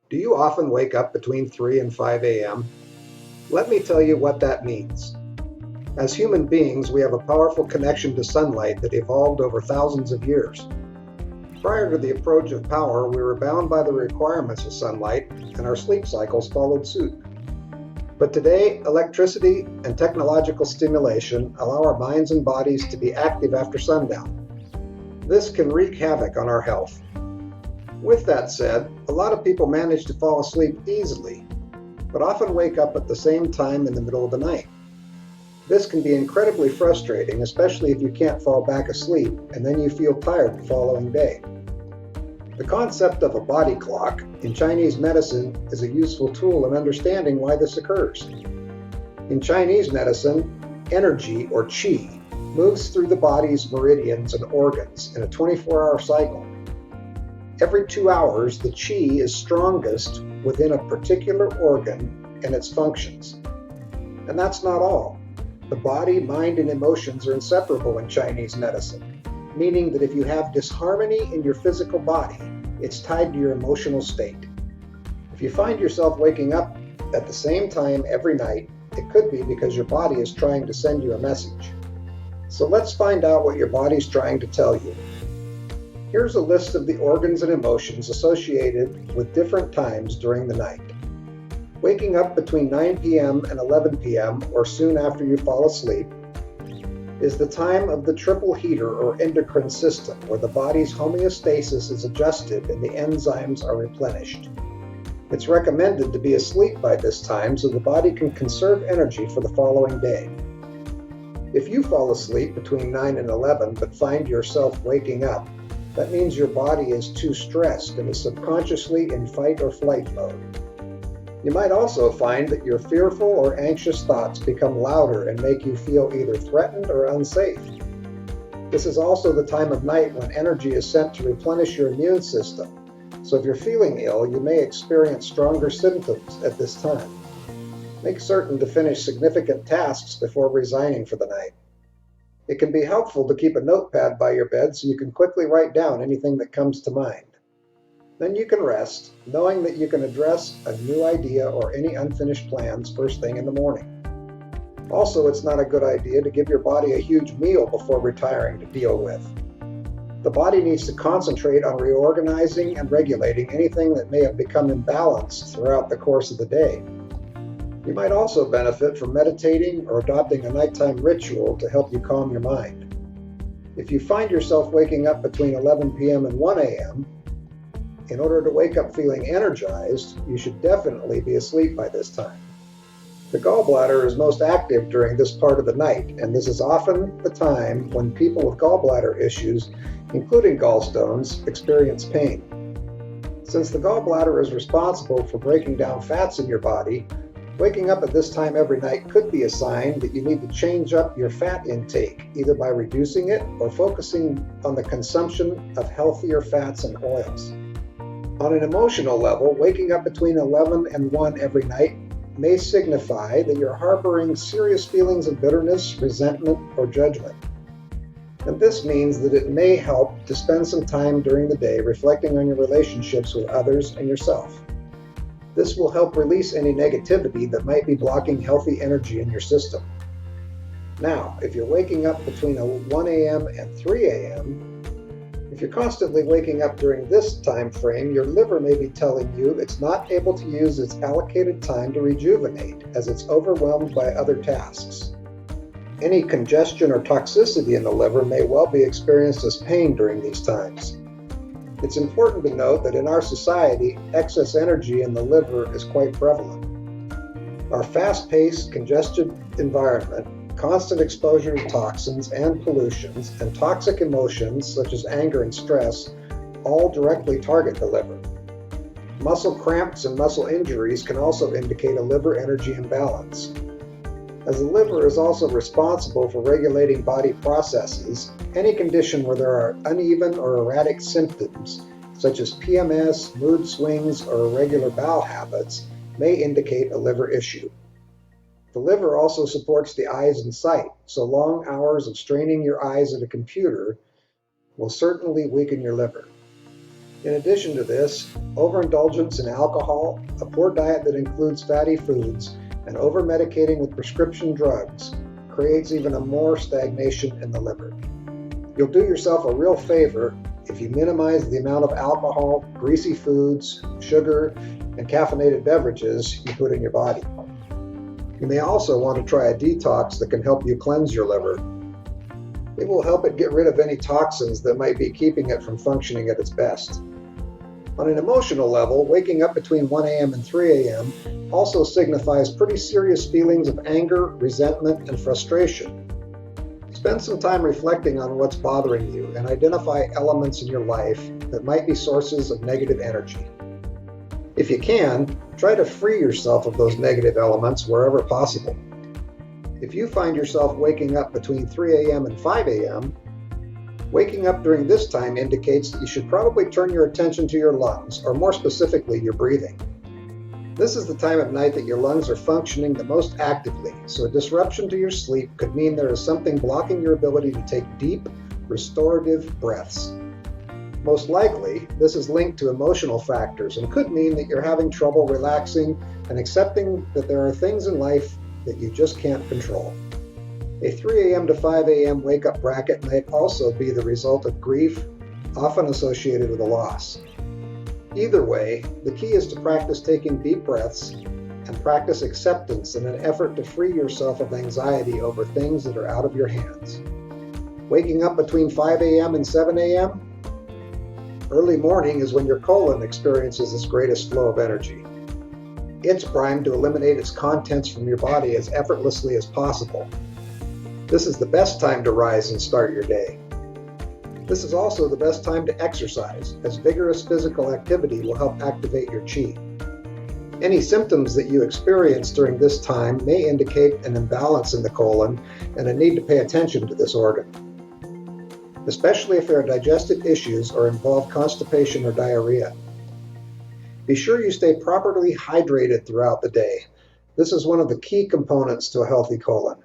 Do you often wake up between 3 and 5 a.m.? Let me tell you what that means. As human beings, we have a powerful connection to sunlight that evolved over thousands of years. Prior to the approach of power, we were bound by the requirements of sunlight, and our sleep cycles followed suit. But today, electricity and technological stimulation allow our minds and bodies to be active after sundown. This can wreak havoc on our health. With that said, a lot of people manage to fall asleep easily, but often wake up at the same time in the middle of the night. This can be incredibly frustrating, especially if you can't fall back asleep and then you feel tired the following day. The concept of a body clock in Chinese medicine is a useful tool in understanding why this occurs. In Chinese medicine, energy, or qi, moves through the body's meridians and organs in a 24-hour cycle. Every 2 hours, the qi is strongest within a particular organ and its functions. And that's not all. The body, mind, and emotions are inseparable in Chinese medicine, meaning that if you have disharmony in your physical body, it's tied to your emotional state. If you find yourself waking up at the same time every night, it could be because your body is trying to send you a message. So let's find out what your body's trying to tell you. Here's a list of the organs and emotions associated with different times during the night. Waking up between 9 p.m. and 11 p.m. or soon after you fall asleep is the time of the triple heater or endocrine system, where the body's homeostasis is adjusted and the enzymes are replenished. It's recommended to be asleep by this time so the body can conserve energy for the following day. If you fall asleep between 9 and 11 but find yourself waking up, that means your body is too stressed and is subconsciously in fight or flight mode. You might also find that your fearful or anxious thoughts become louder and make you feel either threatened or unsafe. This is also the time of night when energy is sent to replenish your immune system. So if you're feeling ill, you may experience stronger symptoms at this time. Make certain to finish significant tasks before resigning for the night. It can be helpful to keep a notepad by your bed so you can quickly write down anything that comes to mind. Then you can rest, knowing that you can address a new idea or any unfinished plans first thing in the morning. Also, it's not a good idea to give your body a huge meal before retiring to deal with. The body needs to concentrate on reorganizing and regulating anything that may have become imbalanced throughout the course of the day. You might also benefit from meditating or adopting a nighttime ritual to help you calm your mind. If you find yourself waking up between 11 p.m. and 1 a.m., in order to wake up feeling energized, you should definitely be asleep by this time. The gallbladder is most active during this part of the night, and this is often the time when people with gallbladder issues, including gallstones, experience pain. Since the gallbladder is responsible for breaking down fats in your body, waking up at this time every night could be a sign that you need to change up your fat intake, either by reducing it or focusing on the consumption of healthier fats and oils. On an emotional level, waking up between 11 and 1 every night may signify that you're harboring serious feelings of bitterness, resentment, or judgment. And this means that it may help to spend some time during the day reflecting on your relationships with others and yourself. This will help release any negativity that might be blocking healthy energy in your system. Now, if you're waking up between 1 a.m. and 3 a.m., if you're constantly waking up during this time frame, your liver may be telling you it's not able to use its allocated time to rejuvenate as it's overwhelmed by other tasks. Any congestion or toxicity in the liver may well be experienced as pain during these times. It's important to note that in our society, excess energy in the liver is quite prevalent. Our fast-paced, congested environment, constant exposure to toxins and pollutions, and toxic emotions such as anger and stress all directly target the liver. Muscle cramps and muscle injuries can also indicate a liver energy imbalance. As the liver is also responsible for regulating body processes, any condition where there are uneven or erratic symptoms, such as PMS, mood swings, or irregular bowel habits, may indicate a liver issue. The liver also supports the eyes and sight, so long hours of straining your eyes at a computer will certainly weaken your liver. In addition to this, overindulgence in alcohol, a poor diet that includes fatty foods, and over-medicating with prescription drugs creates even a more stagnation in the liver. You'll do yourself a real favor if you minimize the amount of alcohol, greasy foods, sugar, and caffeinated beverages you put in your body. You may also want to try a detox that can help you cleanse your liver. It will help it get rid of any toxins that might be keeping it from functioning at its best. On an emotional level, waking up between 1 a.m. and 3 a.m. also signifies pretty serious feelings of anger, resentment, and frustration. Spend some time reflecting on what's bothering you and identify elements in your life that might be sources of negative energy. If you can, try to free yourself of those negative elements wherever possible. If you find yourself waking up between 3 a.m. and 5 a.m., waking up during this time indicates that you should probably turn your attention to your lungs, or more specifically, your breathing. This is the time of night that your lungs are functioning the most actively, so a disruption to your sleep could mean there is something blocking your ability to take deep, restorative breaths. Most likely, this is linked to emotional factors and could mean that you're having trouble relaxing and accepting that there are things in life that you just can't control. A 3 a.m. to 5 a.m. wake-up bracket might also be the result of grief, often associated with a loss. Either way, the key is to practice taking deep breaths and practice acceptance in an effort to free yourself of anxiety over things that are out of your hands. Waking up between 5 a.m. and 7 a.m.? Early morning is when your colon experiences its greatest flow of energy. It's primed to eliminate its contents from your body as effortlessly as possible. This is the best time to rise and start your day. This is also the best time to exercise, as vigorous physical activity will help activate your chi. Any symptoms that you experience during this time may indicate an imbalance in the colon and a need to pay attention to this organ, especially if there are digestive issues or involve constipation or diarrhea. Be sure you stay properly hydrated throughout the day. This is one of the key components to a healthy colon.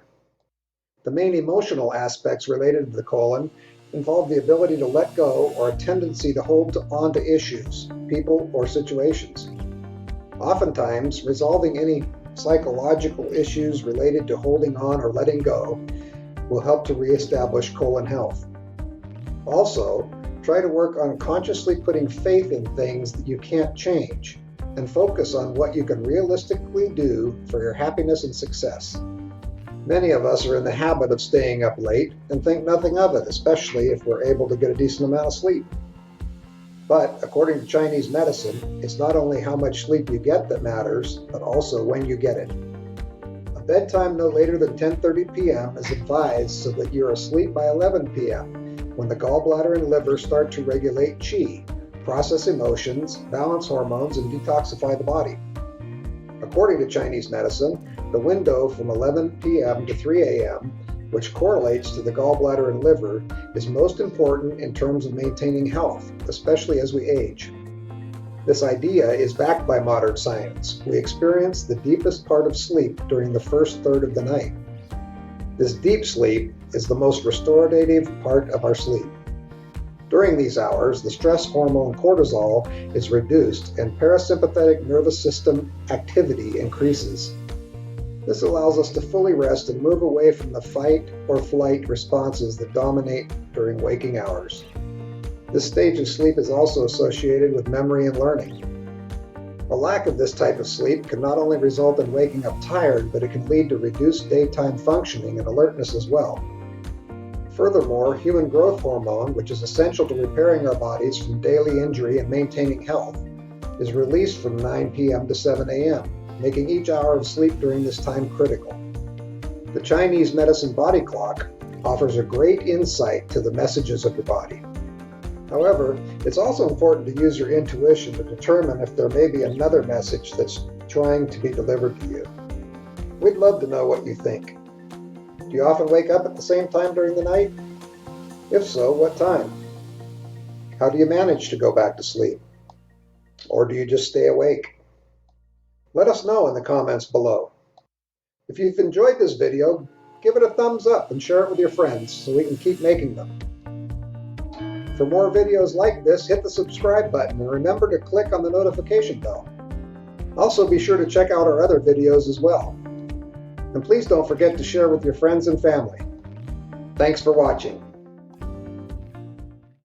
The main emotional aspects related to the colon involve the ability to let go or a tendency to hold on to issues, people, or situations. Oftentimes, resolving any psychological issues related to holding on or letting go will help to reestablish colon health. Also, try to work on consciously putting faith in things that you can't change and focus on what you can realistically do for your happiness and success. Many of us are in the habit of staying up late and think nothing of it, especially if we're able to get a decent amount of sleep. But according to Chinese medicine, it's not only how much sleep you get that matters, but also when you get it. A bedtime no later than 10:30 p.m. is advised so that you're asleep by 11 p.m., when the gallbladder and liver start to regulate qi, process emotions, balance hormones, and detoxify the body. According to Chinese medicine, the window from 11 p.m. to 3 a.m., which correlates to the gallbladder and liver, is most important in terms of maintaining health, especially as we age. This idea is backed by modern science. We experience the deepest part of sleep during the first third of the night. This deep sleep is the most restorative part of our sleep. During these hours, the stress hormone cortisol is reduced and parasympathetic nervous system activity increases. This allows us to fully rest and move away from the fight or flight responses that dominate during waking hours. This stage of sleep is also associated with memory and learning. A lack of this type of sleep can not only result in waking up tired, but it can lead to reduced daytime functioning and alertness as well. Furthermore, human growth hormone, which is essential to repairing our bodies from daily injury and maintaining health, is released from 9 p.m. to 7 a.m., making each hour of sleep during this time critical. The Chinese medicine body clock offers a great insight to the messages of your body. However, it's also important to use your intuition to determine if there may be another message that's trying to be delivered to you. We'd love to know what you think. Do you often wake up at the same time during the night? If so, what time? How do you manage to go back to sleep? Or do you just stay awake? Let us know in the comments below. If you've enjoyed this video, give it a thumbs up and share it with your friends so we can keep making them. For more videos like this, hit the subscribe button and remember to click on the notification bell. Also be sure to check out our other videos as well. And please don't forget to share with your friends and family. Thanks for watching.